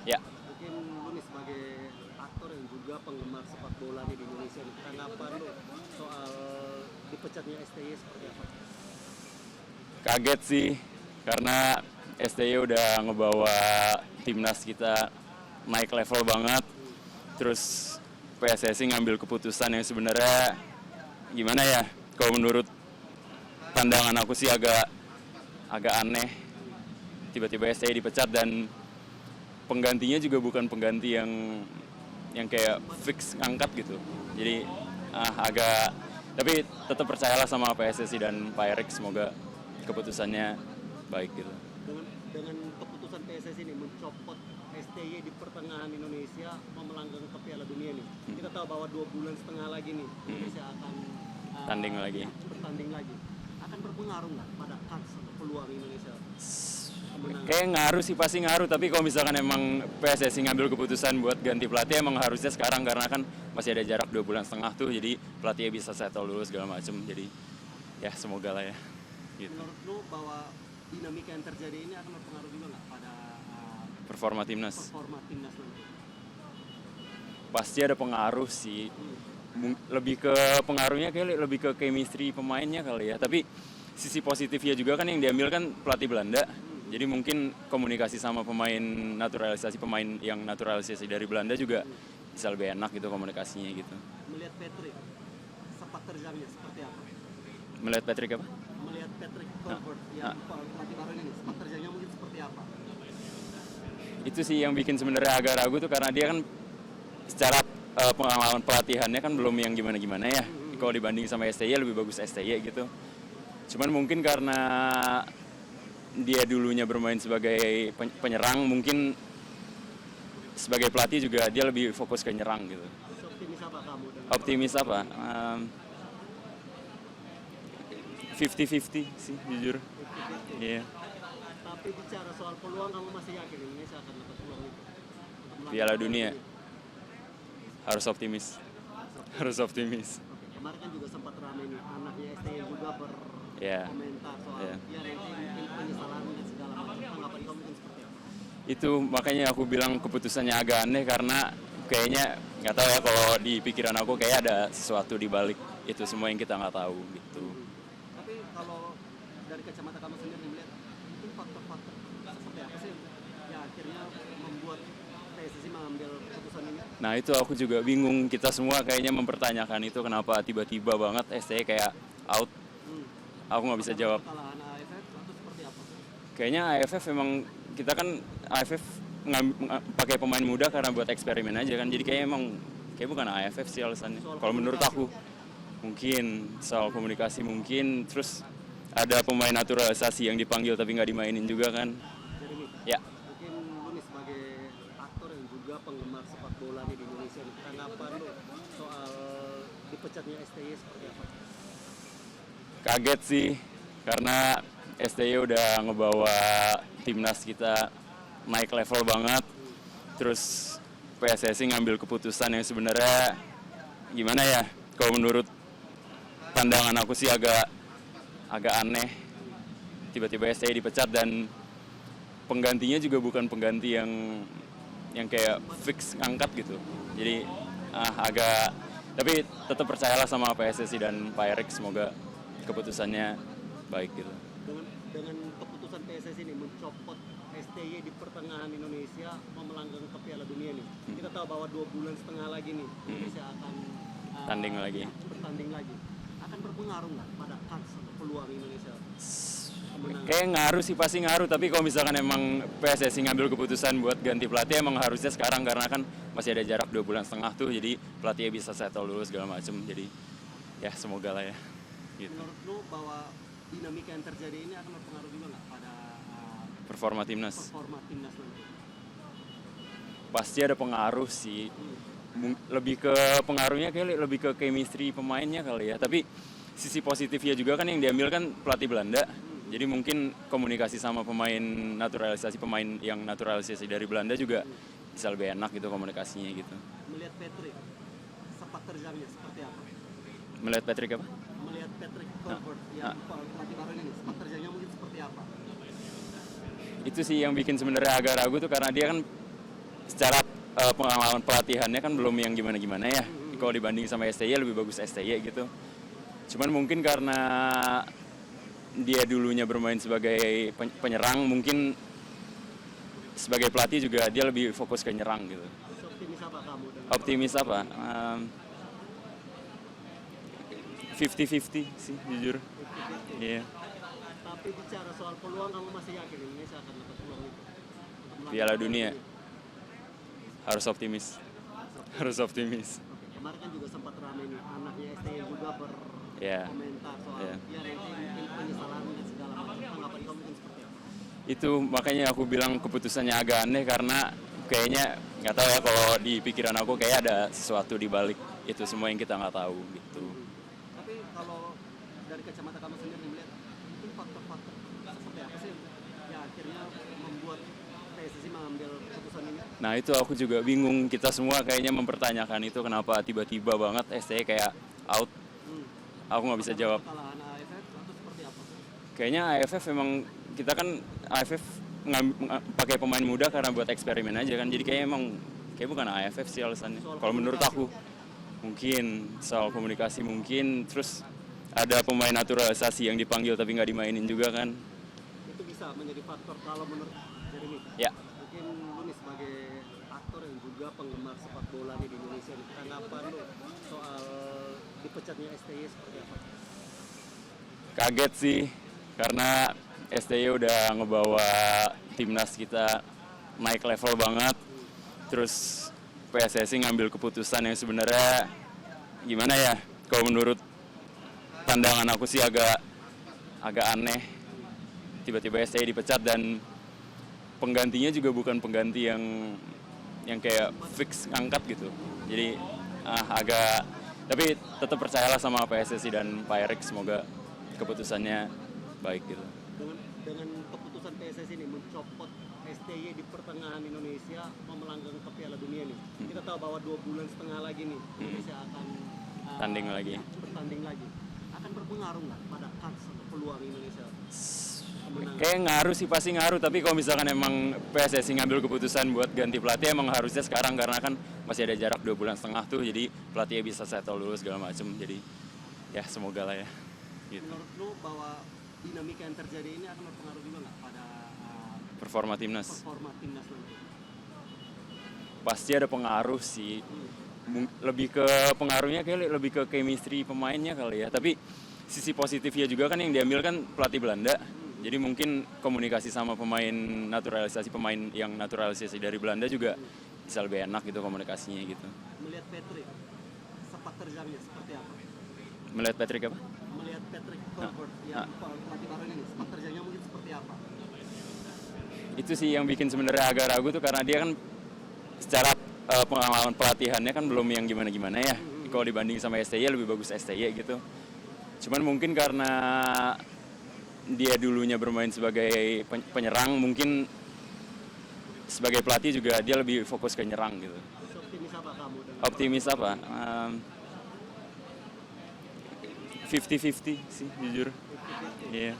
Ya, Mungkin lu nih sebagai aktor yang juga penggemar sepak bola nih di Indonesia nih, tanggapan lu soal dipecatnya STY seperti apa? kaget sih karena STY udah ngebawa timnas kita naik level banget. Terus PSSI ngambil keputusan yang sebenarnya gimana ya? Kalau menurut pandangan aku sih agak agak aneh. Tiba-tiba STY dipecat dan penggantinya juga bukan pengganti yang kayak fix ngangkat gitu. Jadi agak, tapi tetap percayalah sama PSSI dan Pak Erik, semoga keputusannya baik gitu. Dengan keputusan PSSI ini mencopot STY di pertengahan Indonesia mau melanggang ke Piala Dunia nih. Kita tahu bahwa 2,5 bulan lagi nih Indonesia akan Tanding lagi. bertanding lagi. Akan berpengaruh nggak pada kans atau peluang Indonesia kemenangan? Kayak ngaruh sih, pasti ngaruh, tapi kalau misalkan emang PSSI ngambil keputusan buat ganti pelatih, emang harusnya sekarang karena kan masih ada jarak 2,5 bulan tuh, jadi pelatihnya bisa settle dulu segala macem. Jadi ya semoga lah ya gitu. Menurut lu bahwa dinamika yang terjadi ini akan berpengaruh juga nggak pada Performa timnas performa timnas nanti? pasti ada pengaruh sih. Lebih ke pengaruhnya kayak lebih ke chemistry pemainnya kali ya. Tapi sisi positifnya juga kan yang diambil kan pelatih Belanda. Jadi mungkin komunikasi sama pemain, naturalisasi pemain yang naturalisasi dari Belanda juga bisa lebih enak gitu komunikasinya gitu. Melihat Patrick sepak terjangnya seperti apa? Melihat Patrick apa? Melihat Patrick Kluivert yang pelatih baru ini sepak terjangnya mungkin seperti apa? Itu sih yang bikin sebenarnya agak ragu tuh, karena dia kan secara pengalaman pelatihannya kan belum yang gimana-gimana ya. Kalau dibanding sama STY lebih bagus STY gitu. Cuman mungkin karena dia dulunya bermain sebagai penyerang, mungkin sebagai pelatih juga dia lebih fokus ke nyerang gitu. Optimis apa kamu dengan Optimis apa? 50-50 sih jujur. Iya. Tapi bicara soal peluang, kamu masih yakin Indonesia akan dapat peluang itu? Untuk Piala melangkah Dunia ke harus optimis. Harus optimis. Oke, kemarin kan juga sempat ramai nih, anaknya STY juga Iya. berkomentar soal Iya. ya nanti mungkin penyesalan dan segala macam. Tanggapan kamu mungkin seperti apa? Itu makanya aku bilang keputusannya agak aneh, karena kayaknya nggak tahu ya, kalau di pikiran aku kayak ada sesuatu di balik itu semua yang kita nggak tahu gitu. Tapi kalau dari kacamata kamu sendiri melihat mungkin faktor-faktor seperti apa sih yang akhirnya membuat PSSI mengambil keputusan ini? Nah itu aku juga bingung, kita semua kayaknya mempertanyakan itu, kenapa tiba-tiba banget STY kayak out. Aku nggak bisa jawab. Kekalahan AFF atau seperti apa? Kayaknya AFF emang, kita kan AFF pakai pemain muda karena buat eksperimen aja kan, jadi kayak emang kayak bukan AFF sih alasannya. Kalau menurut aku mungkin soal komunikasi mungkin, terus ada pemain naturalisasi yang dipanggil tapi nggak dimainin juga kan. Jadi nih, Ya, mungkin lu nih sebagai aktor yang juga penggemar sepak bola nih di Indonesia nih, tanggapan lu soal dipecatnya STY seperti apa? kaget sih karena STY udah ngebawa timnas kita naik level banget. Terus PSSI ngambil keputusan yang sebenarnya gimana ya? Kalau menurut pandangan aku sih agak aneh. Tiba-tiba STY dipecat dan penggantinya juga bukan pengganti yang kayak fix ngangkat gitu. Jadi agak, tapi tetap percayalah sama PSSI dan Pak Erik, semoga keputusannya baik gitu. Dengan keputusan PSSI ini mencopot STY di pertengahan Indonesia mau melanggang ke Piala Dunia nih. Kita tahu bahwa 2,5 bulan lagi nih Indonesia akan Tanding lagi. bertanding lagi. Akan berpengaruh nggak pada kans atau peluang Indonesia kemenangan? Kayak ngaruh sih, pasti ngaruh, tapi kalau misalkan emang PSSI ngambil keputusan buat ganti pelatih, emang harusnya sekarang karena kan masih ada jarak 2,5 bulan tuh, jadi pelatihnya bisa settle dulu segala macem. Jadi ya semoga lah ya gitu. Menurut lu bahwa dinamika yang terjadi ini akan berpengaruh juga nggak pada Performa timnas performa timnas nanti? pasti ada pengaruh sih. Lebih ke pengaruhnya kayak lebih ke chemistry pemainnya kali ya. Tapi sisi positifnya juga kan yang diambil kan pelatih Belanda. Jadi mungkin komunikasi sama pemain, naturalisasi pemain yang naturalisasi dari Belanda juga bisa lebih enak gitu komunikasinya gitu. Melihat Patrick sepak terjangnya seperti apa? Melihat Patrick apa? Melihat Patrick Kluivert yang pelatih baru ini sepak terjangnya mungkin seperti apa? Itu sih yang bikin sebenarnya agak ragu tuh, karena dia kan secara pengalaman pelatihannya kan belum yang gimana-gimana ya. Kalau dibanding sama STY lebih bagus STY gitu. Cuman mungkin karena dia dulunya bermain sebagai penyerang, mungkin sebagai pelatih juga dia lebih fokus ke nyerang gitu. Optimis apa kamu dengan Optimis apa? 50-50 sih jujur. Iya. Tapi bicara soal peluang, kamu masih yakin Indonesia akan dapat peluang itu? Untuk Piala melangkah Dunia. ke Harus optimis. Harus optimis. Oke, kemarin kan juga sempat ramai nih, anaknya STY juga Iya. berkomentar soal Iya. ya nanti mungkin penyesalan dan segala macam. Tanggapan kamu mungkin seperti apa? Itu makanya aku bilang keputusannya agak aneh karena kayaknya nggak tahu ya, kalau di pikiran aku kayak ada sesuatu di balik itu semua yang kita nggak tahu gitu. Tapi kalau dari kacamata kamu sendiri melihat mungkin faktor-faktor seperti apa sih yang akhirnya membuat PSSI mengambil keputusan ini? Nah itu aku juga bingung, kita semua kayaknya mempertanyakan itu kenapa tiba-tiba banget STY kayak out. Aku nggak bisa jawab. Kekalahan AFF atau seperti apa? Kayaknya AFF memang, kita kan AFF pakai pemain muda karena buat eksperimen aja kan, jadi kayak emang kayak bukan AFF sih alasannya. Kalau menurut aku mungkin soal komunikasi mungkin, terus ada pemain naturalisasi yang dipanggil tapi nggak dimainin juga kan. Itu bisa menjadi faktor kalau menurut Jeremy. Ya. Mungkin lu nih sebagai aktor yang juga penggemar sepak bola nih di Indonesia nih, tanggapan lu soal dipecatnya STY seperti apa? Kaget sih, karena STY udah ngebawa timnas kita naik level banget. Terus PSSI ngambil keputusan yang sebenarnya gimana ya? Kalau menurut pandangan aku sih agak aneh. Tiba-tiba STY dipecat dan penggantinya juga bukan pengganti yang kayak fix ngangkat gitu. Jadi agak, tapi tetap percayalah sama PSSI dan Pak Erik, semoga keputusannya baik gitu. Dengan keputusan PSSI ini mencopot STY di pertengahan Indonesia mau melanggang ke Piala Dunia nih. Kita tahu bahwa 2 bulan setengah lagi nih Indonesia akan Tanding lagi. bertanding lagi. Akan berpengaruh nggak pada kans atau peluang Indonesia kemenangan? Kayak ngaruh sih, pasti ngaruh, tapi kalau misalkan emang PSSI ngambil keputusan buat ganti pelatih, emang harusnya sekarang karena kan masih ada jarak 2 bulan setengah tuh, jadi pelatihnya bisa settle dulu segala macem. Jadi ya semoga lah ya. Gitu. Menurut lu bahwa dinamika yang terjadi ini akan berpengaruh juga nggak pada Performa timnas performa timnas nanti? pasti ada pengaruh sih. Lebih ke pengaruhnya kayak lebih ke chemistry pemainnya kali ya. Tapi sisi positifnya juga kan yang diambil kan pelatih Belanda. Jadi mungkin komunikasi sama pemain naturalisasi, pemain yang naturalisasi dari Belanda juga bisa lebih enak gitu komunikasinya gitu. Melihat Patrick sepak terjangnya seperti apa? Melihat Patrick apa? Melihat Patrick Colbert yang pelatih baru ini sepak terjangnya mungkin seperti apa? Itu sih yang bikin sebenarnya agak ragu tuh, karena dia kan secara pengalaman pelatihannya kan belum yang gimana-gimana ya. Kalau dibanding sama STY lebih bagus STY gitu. Cuman mungkin karena dia dulunya bermain sebagai penyerang, mungkin sebagai pelatih juga dia lebih fokus ke nyerang gitu. Optimis apa kamu dengan Optimis apa? 50-50 sih jujur. Iya.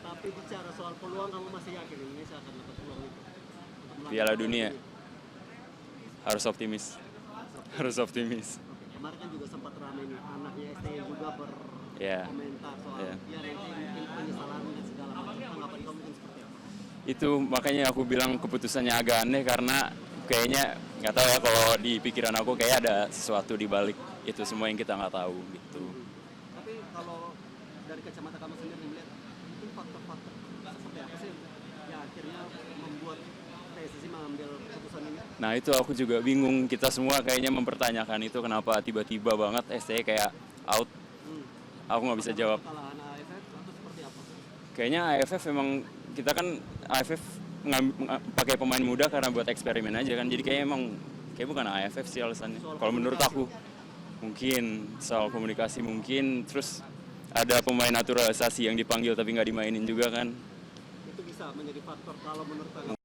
Tapi bicara soal peluang, kamu masih yakin Indonesia akan dapat peluang itu? Untuk melangkah Piala ke Dunia. Harus optimis. Harus optimis. Oke, kemarin kan juga sempat ramai nih, anaknya STY juga Iya. berkomentar soal Iya. ya nanti mungkin penyesalan dan segala macam. Tanggapan kamu mungkin seperti apa? Itu makanya aku bilang keputusannya agak aneh karena kayaknya nggak tahu ya, kalau di pikiran aku kayak ada sesuatu di balik itu semua yang kita nggak tahu gitu. Tapi kalau dari kacamata kamu sendiri melihat mungkin faktor-faktor seperti apa sih yang akhirnya membuat PSSI mengambil keputusan ini? Nah itu aku juga bingung, kita semua kayaknya mempertanyakan itu kenapa tiba-tiba banget STY kayak out. Aku nggak bisa jawab. Kekalahan AFF atau seperti apa? Kayaknya AFF memang, kita kan AFF pakai pemain muda karena buat eksperimen aja kan, jadi kayak emang kayak bukan AFF sih alasannya. Kalau menurut aku mungkin soal komunikasi mungkin, terus ada pemain naturalisasi yang dipanggil tapi nggak dimainin juga kan. Itu bisa menjadi faktor kalau menurut kamu